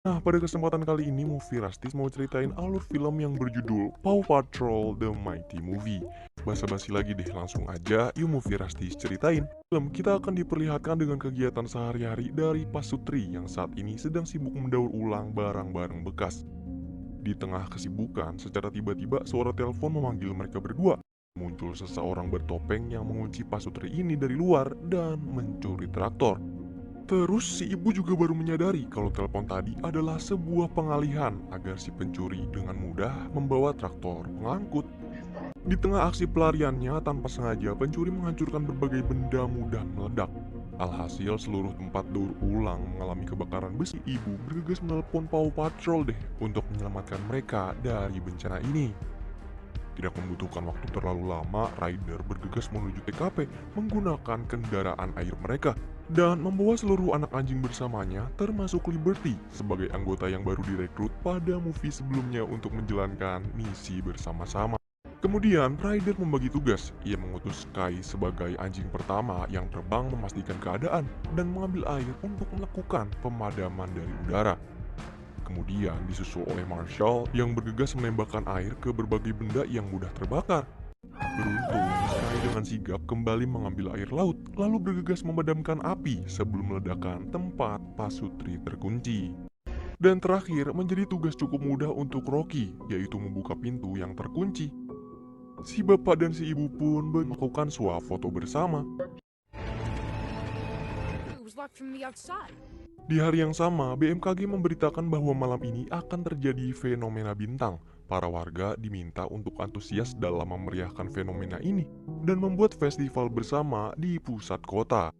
Nah, pada kesempatan kali ini Movie Rastis mau ceritain alur film yang berjudul Paw Patrol The Mighty Movie. Basa-basi lagi deh, langsung aja yuk Movie Rastis ceritain. Film kita akan diperlihatkan dengan kegiatan sehari-hari dari Pasutri yang saat ini sedang sibuk mendaur ulang barang-barang bekas. Di tengah kesibukan, secara tiba-tiba suara telepon memanggil mereka berdua. Muncul seseorang bertopeng yang mengunci Pasutri ini dari luar dan mencuri traktor. Terus si ibu juga baru menyadari kalau telepon tadi adalah sebuah pengalihan agar si pencuri dengan mudah membawa traktor pengangkut. Di tengah aksi pelariannya tanpa sengaja pencuri menghancurkan berbagai benda mudah meledak. Alhasil seluruh tempat daur ulang mengalami kebakaran besi. Ibu bergegas menelpon Paw Patrol deh untuk menyelamatkan mereka dari bencana ini. Tidak membutuhkan waktu terlalu lama, Ryder bergegas menuju TKP menggunakan kendaraan air mereka dan membawa seluruh anak anjing bersamanya termasuk Liberty sebagai anggota yang baru direkrut pada movie sebelumnya untuk menjalankan misi bersama-sama. Kemudian Ryder membagi tugas. Ia mengutus Sky sebagai anjing pertama yang terbang memastikan keadaan dan mengambil air untuk melakukan pemadaman dari udara. Kemudian disusul oleh Marshall yang bergegas menembakkan air ke berbagai benda yang mudah terbakar. Beruntung, Sky dengan sigap kembali mengambil air laut, lalu bergegas memadamkan api sebelum meledakkan tempat Pasutri terkunci. Dan terakhir, menjadi tugas cukup mudah untuk Rocky, yaitu membuka pintu yang terkunci. Si bapak dan si ibu pun melakukan swafoto bersama. It was locked from the outside. Di hari yang sama, BMKG memberitakan bahwa malam ini akan terjadi fenomena bintang. Para warga diminta untuk antusias dalam memeriahkan fenomena ini dan membuat festival bersama di pusat kota.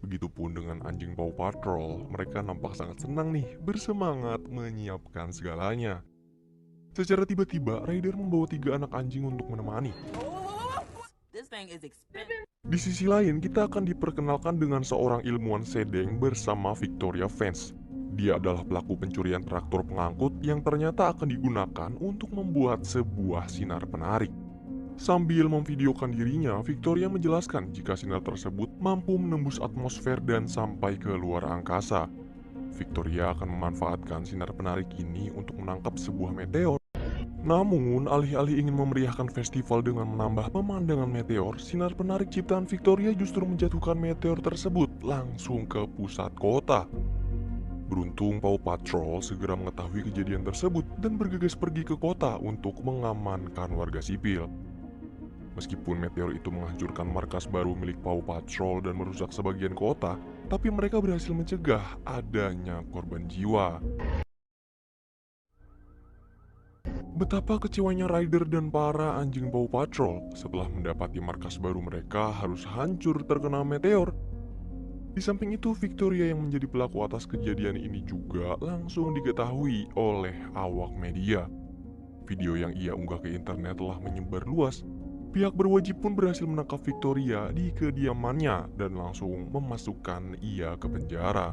Begitupun dengan anjing Paw Patrol, mereka nampak sangat senang nih, bersemangat menyiapkan segalanya. Secara tiba-tiba, Ryder membawa 3 anak anjing untuk menemani. This thing is expensive. Di sisi lain, kita akan diperkenalkan dengan seorang ilmuwan sedeng bersama Victoria Vance. Dia adalah pelaku pencurian traktor pengangkut yang ternyata akan digunakan untuk membuat sebuah sinar penarik. Sambil memvideokan dirinya, Victoria menjelaskan jika sinar tersebut mampu menembus atmosfer dan sampai ke luar angkasa. Victoria akan memanfaatkan sinar penarik ini untuk menangkap sebuah meteor. Namun, alih-alih ingin memeriahkan festival dengan menambah pemandangan meteor, sinar penarik ciptaan Victoria justru menjatuhkan meteor tersebut langsung ke pusat kota. Beruntung Paw Patrol segera mengetahui kejadian tersebut dan bergegas pergi ke kota untuk mengamankan warga sipil. Meskipun meteor itu menghancurkan markas baru milik Paw Patrol dan merusak sebagian kota, tapi mereka berhasil mencegah adanya korban jiwa. Betapa kecewanya Ryder dan para anjing Paw Patrol setelah mendapati markas baru mereka harus hancur terkena meteor. Di samping itu, Victoria yang menjadi pelaku atas kejadian ini juga langsung diketahui oleh awak media. Video yang ia unggah ke internet telah menyebar luas. Pihak berwajib pun berhasil menangkap Victoria di kediamannya dan langsung memasukkan ia ke penjara.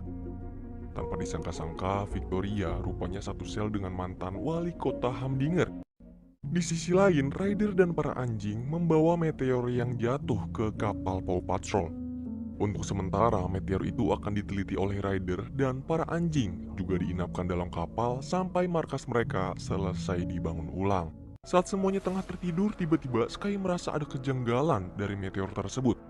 Tanpa disangka-sangka, Victoria rupanya satu sel dengan mantan wali kota Hamdinger. Di sisi lain, Ryder dan para anjing membawa meteor yang jatuh ke kapal Paw Patrol. Untuk sementara, meteor itu akan diteliti oleh Ryder dan para anjing juga diinapkan dalam kapal sampai markas mereka selesai dibangun ulang. Saat semuanya tengah tertidur, tiba-tiba Sky merasa ada kejanggalan dari meteor tersebut.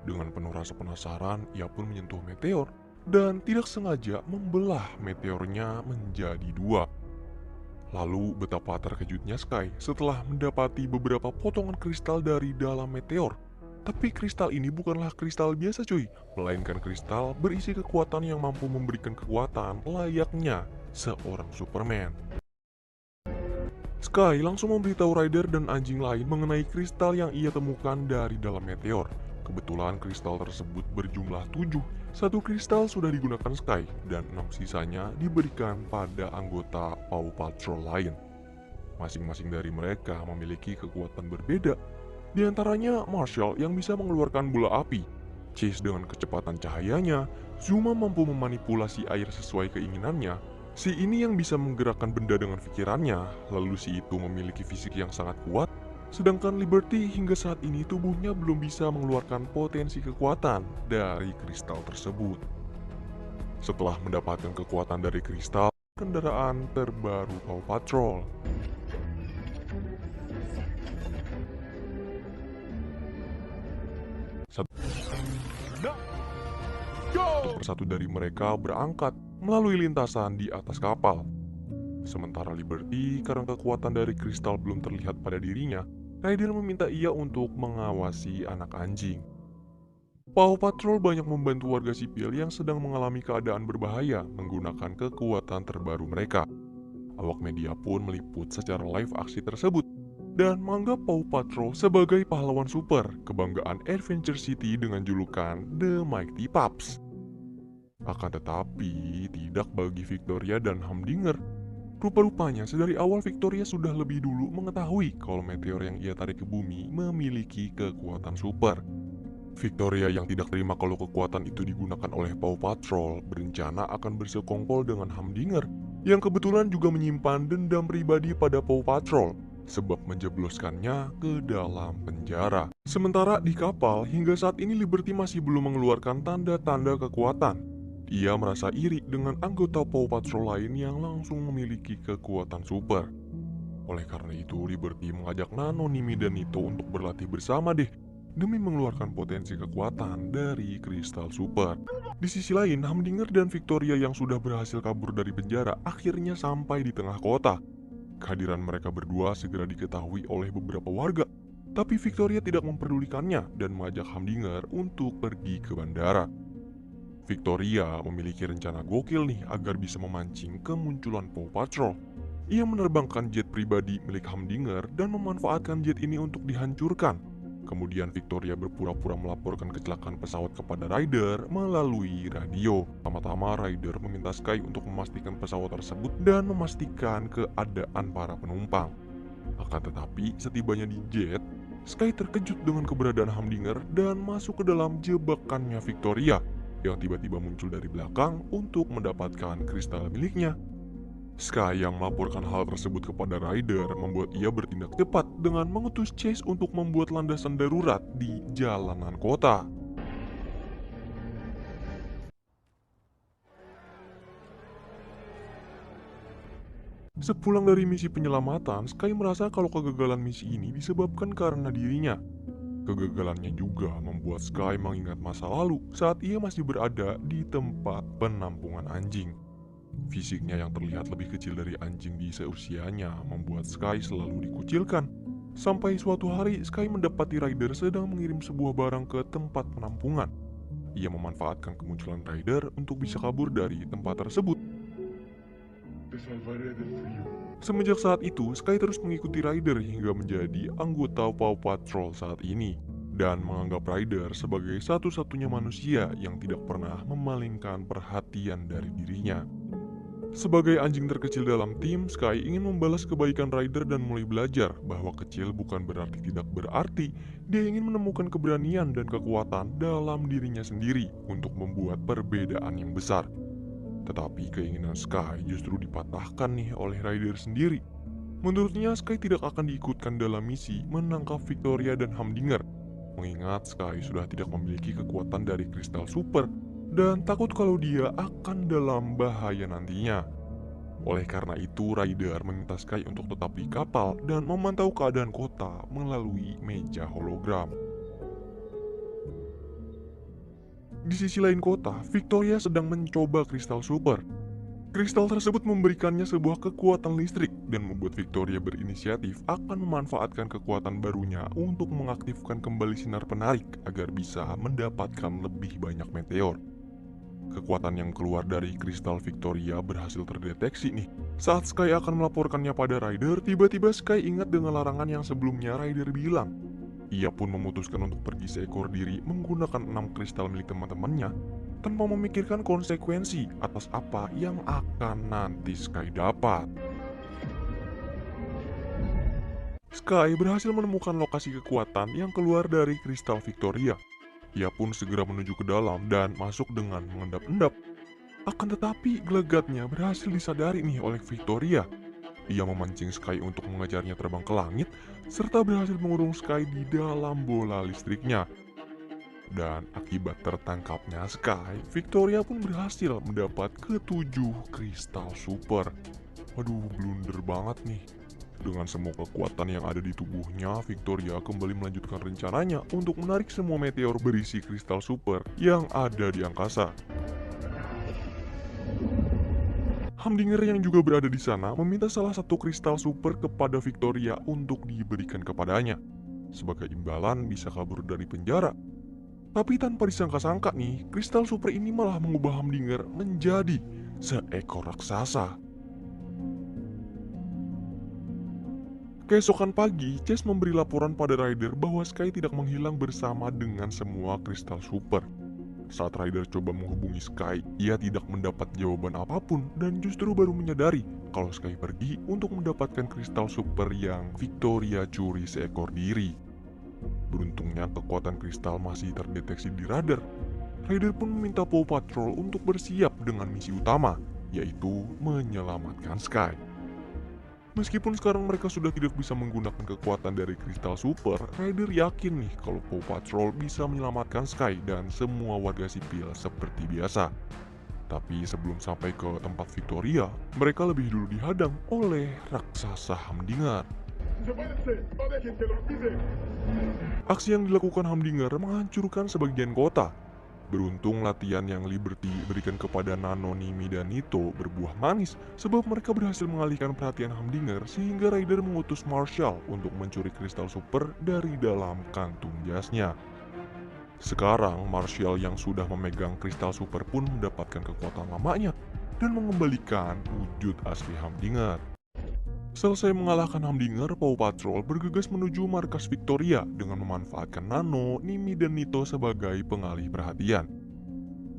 Dengan penuh rasa penasaran, ia pun menyentuh meteor dan tidak sengaja membelah meteornya menjadi 2. Lalu betapa terkejutnya Sky setelah mendapati beberapa potongan kristal dari dalam meteor. Tapi kristal ini bukanlah kristal biasa cuy, melainkan kristal berisi kekuatan yang mampu memberikan kekuatan layaknya seorang Superman. Sky langsung memberitahu Ryder dan anjing lain mengenai kristal yang ia temukan dari dalam meteor. Kebetulan kristal tersebut berjumlah 7. 1 kristal sudah digunakan Sky dan 6 sisanya diberikan pada anggota Paw Patrol lain. Masing-masing dari mereka memiliki kekuatan berbeda. Di antaranya Marshall yang bisa mengeluarkan bola api, Chase dengan kecepatan cahayanya, Zuma mampu memanipulasi air sesuai keinginannya, si ini yang bisa menggerakkan benda dengan pikirannya, lalu si itu memiliki fisik yang sangat kuat, sedangkan Liberty hingga saat ini tubuhnya belum bisa mengeluarkan potensi kekuatan dari kristal tersebut. Setelah mendapatkan kekuatan dari kristal, kendaraan terbaru Paw Patrol. Satu persatu dari mereka berangkat melalui lintasan di atas kapal. Sementara Liberty, karena kekuatan dari kristal belum terlihat pada dirinya, Ryder meminta ia untuk mengawasi anak anjing. Paw Patrol banyak membantu warga sipil yang sedang mengalami keadaan berbahaya menggunakan kekuatan terbaru mereka. Awak media pun meliput secara live aksi tersebut dan menganggap Paw Patrol sebagai pahlawan super kebanggaan Adventure City dengan julukan The Mighty Pups. Akan tetapi, tidak bagi Victoria dan Humdinger. Rupa-rupanya sedari awal Victoria sudah lebih dulu mengetahui kalau meteor yang ia tarik ke bumi memiliki kekuatan super. Victoria yang tidak terima kalau kekuatan itu digunakan oleh Paw Patrol berencana akan bersekongkol dengan Humdinger yang kebetulan juga menyimpan dendam pribadi pada Paw Patrol sebab menjebloskannya ke dalam penjara. Sementara di kapal, hingga saat ini Liberty masih belum mengeluarkan tanda-tanda kekuatan. Ia merasa iri dengan anggota Paw Patrol lain yang langsung memiliki kekuatan super. Oleh karena itu, Liberty mengajak Nano, Nimi, dan Nito untuk berlatih bersama deh demi mengeluarkan potensi kekuatan dari kristal super. Di sisi lain, Humdinger dan Victoria yang sudah berhasil kabur dari penjara akhirnya sampai di tengah kota. Kehadiran mereka berdua segera diketahui oleh beberapa warga, tapi Victoria tidak memperdulikannya dan mengajak Humdinger untuk pergi ke bandara. Victoria memiliki rencana gokil nih agar bisa memancing kemunculan Paw Patrol. Ia menerbangkan jet pribadi milik Humdinger dan memanfaatkan jet ini untuk dihancurkan. Kemudian Victoria berpura-pura melaporkan kecelakaan pesawat kepada Ryder melalui radio. Pertama-tama Ryder meminta Sky untuk memastikan pesawat tersebut dan memastikan keadaan para penumpang. Akan tetapi setibanya di jet, Sky terkejut dengan keberadaan Humdinger dan masuk ke dalam jebakannya Victoria yang tiba-tiba muncul dari belakang untuk mendapatkan kristal miliknya. Sky yang melaporkan hal tersebut kepada Ryder membuat ia bertindak cepat dengan mengutus Chase untuk membuat landasan darurat di jalanan kota. Sepulang dari misi penyelamatan, Sky merasa kalau kegagalan misi ini disebabkan karena dirinya. Kegagalannya juga membuat Sky mengingat masa lalu saat ia masih berada di tempat penampungan anjing. Fisiknya yang terlihat lebih kecil dari anjing di seusianya membuat Sky selalu dikucilkan. Sampai suatu hari Sky mendapati Ryder sedang mengirim sebuah barang ke tempat penampungan. Ia memanfaatkan kemunculan Ryder untuk bisa kabur dari tempat tersebut. Semenjak saat itu, Sky terus mengikuti Ryder hingga menjadi anggota Paw Patrol saat ini dan menganggap Ryder sebagai satu-satunya manusia yang tidak pernah memalingkan perhatian dari dirinya. Sebagai anjing terkecil dalam tim, Sky ingin membalas kebaikan Ryder dan mulai belajar bahwa kecil bukan berarti tidak berarti. Dia ingin menemukan keberanian dan kekuatan dalam dirinya sendiri untuk membuat perbedaan yang besar. Tetapi keinginan Sky justru dipatahkan nih oleh Ryder sendiri. Menurutnya Sky tidak akan diikutkan dalam misi menangkap Victoria dan Humdinger, mengingat Sky sudah tidak memiliki kekuatan dari kristal super dan takut kalau dia akan dalam bahaya nantinya. Oleh karena itu, Ryder meminta Sky untuk tetap di kapal dan memantau keadaan kota melalui meja hologram. Di sisi lain kota, Victoria sedang mencoba kristal super. Kristal tersebut memberikannya sebuah kekuatan listrik dan membuat Victoria berinisiatif akan memanfaatkan kekuatan barunya untuk mengaktifkan kembali sinar penarik agar bisa mendapatkan lebih banyak meteor. Kekuatan yang keluar dari kristal Victoria berhasil terdeteksi nih. Saat Sky akan melaporkannya pada Ryder, tiba-tiba Sky ingat dengan larangan yang sebelumnya Ryder bilang. Ia pun memutuskan untuk pergi seekor diri menggunakan 6 kristal milik teman-temannya tanpa memikirkan konsekuensi atas apa yang akan nanti Sky dapat. Sky berhasil menemukan lokasi kekuatan yang keluar dari kristal Victoria. Ia pun segera menuju ke dalam dan masuk dengan mengendap-endap. Akan tetapi gelagatnya berhasil disadari nih oleh Victoria. Ia memancing Sky untuk mengejarnya terbang ke langit, serta berhasil mengurung Sky di dalam bola listriknya. Dan akibat tertangkapnya Sky, Victoria pun berhasil mendapat ke-7 kristal super. Waduh, blunder banget nih. Dengan semua kekuatan yang ada di tubuhnya, Victoria kembali melanjutkan rencananya untuk menarik semua meteor berisi kristal super yang ada di angkasa. Humdinger yang juga berada di sana meminta salah satu kristal super kepada Victoria untuk diberikan kepadanya. Sebagai imbalan bisa kabur dari penjara. Tapi tanpa disangka-sangka nih, kristal super ini malah mengubah Humdinger menjadi seekor raksasa. Keesokan pagi, Chase memberi laporan pada Ryder bahwa Sky tidak menghilang bersama dengan semua kristal super. Saat Ryder coba menghubungi Sky, ia tidak mendapat jawaban apapun dan justru baru menyadari kalau Sky pergi untuk mendapatkan kristal super yang Victoria curi seekor diri. Beruntungnya kekuatan kristal masih terdeteksi di radar. Ryder pun meminta Paw Patrol untuk bersiap dengan misi utama, yaitu menyelamatkan Sky. Meskipun sekarang mereka sudah tidak bisa menggunakan kekuatan dari kristal super, Ryder yakin nih kalau Paw Patrol bisa menyelamatkan Sky dan semua warga sipil seperti biasa. Tapi sebelum sampai ke tempat Victoria, mereka lebih dulu dihadang oleh raksasa Humdinger. Aksi yang dilakukan Humdinger menghancurkan sebagian kota. Beruntung latihan yang Liberty berikan kepada Nano, Nimi, dan Nito berbuah manis sebab mereka berhasil mengalihkan perhatian Humdinger sehingga Ryder mengutus Marshall untuk mencuri kristal super dari dalam kantung jasnya. Sekarang Marshall yang sudah memegang kristal super pun mendapatkan kekuatan lamanya dan mengembalikan wujud asli Humdinger. Selesai mengalahkan Humdinger, Paw Patrol bergegas menuju markas Victoria dengan memanfaatkan Nano, Nimi, dan Nito sebagai pengalih perhatian.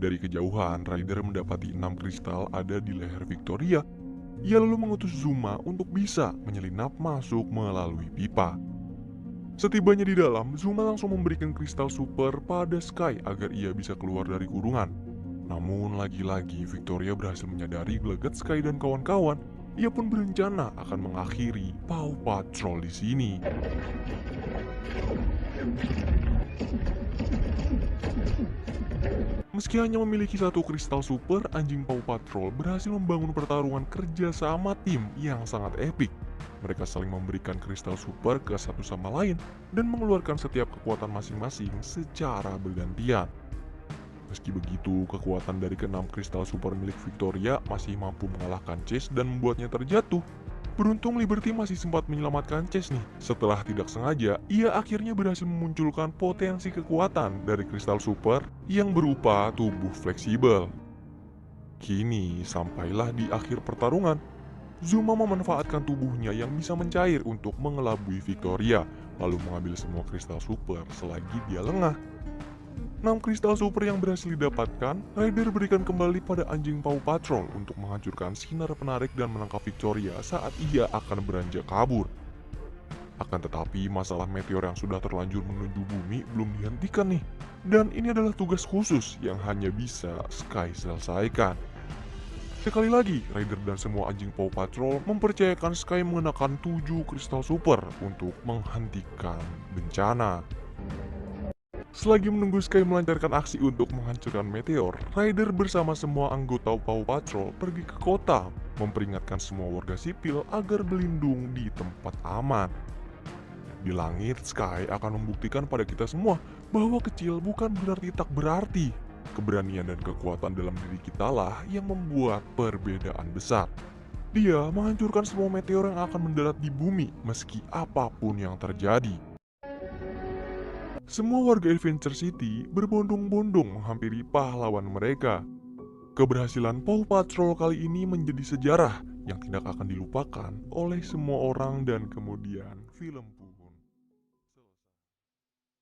Dari kejauhan, Ryder mendapati 6 kristal ada di leher Victoria. Ia lalu mengutus Zuma untuk bisa menyelinap masuk melalui pipa. Setibanya di dalam, Zuma langsung memberikan kristal super pada Sky agar ia bisa keluar dari kurungan. Namun lagi-lagi Victoria berhasil menyadari gelagat Sky dan kawan-kawan. Ia pun berencana akan mengakhiri Paw Patrol di sini. Meski hanya memiliki satu kristal super, anjing Paw Patrol berhasil membangun pertarungan kerjasama tim yang sangat epik. Mereka saling memberikan kristal super ke satu sama lain dan mengeluarkan setiap kekuatan masing-masing secara bergantian. Meski begitu, kekuatan dari ke-6 kristal super milik Victoria masih mampu mengalahkan Chase dan membuatnya terjatuh. Beruntung Liberty masih sempat menyelamatkan Chase nih. Setelah tidak sengaja, ia akhirnya berhasil memunculkan potensi kekuatan dari kristal super yang berupa tubuh fleksibel. Kini, sampailah di akhir pertarungan. Zuma memanfaatkan tubuhnya yang bisa mencair untuk mengelabui Victoria, lalu mengambil semua kristal super selagi dia lengah. 6 kristal super yang berhasil didapatkan, Ryder berikan kembali pada anjing Paw Patrol untuk menghancurkan sinar penarik dan menangkap Victoria saat ia akan beranjak kabur. Akan tetapi, masalah meteor yang sudah terlanjur menuju bumi belum dihentikan nih. Dan ini adalah tugas khusus yang hanya bisa Sky selesaikan. Sekali lagi, Ryder dan semua anjing Paw Patrol mempercayakan Sky mengenakan 7 kristal super untuk menghentikan bencana. Selagi menunggu Sky melancarkan aksi untuk menghancurkan meteor, Ryder bersama semua anggota Paw Patrol pergi ke kota, memperingatkan semua warga sipil agar berlindung di tempat aman. Di langit, Sky akan membuktikan pada kita semua bahwa kecil bukan berarti tak berarti. Keberanian dan kekuatan dalam diri kita lah yang membuat perbedaan besar. Dia menghancurkan semua meteor yang akan mendarat di bumi meski apapun yang terjadi. Semua warga Adventure City berbondong-bondong menghampiri pahlawan mereka. Keberhasilan Paw Patrol kali ini menjadi sejarah yang tidak akan dilupakan oleh semua orang dan kemudian film pun.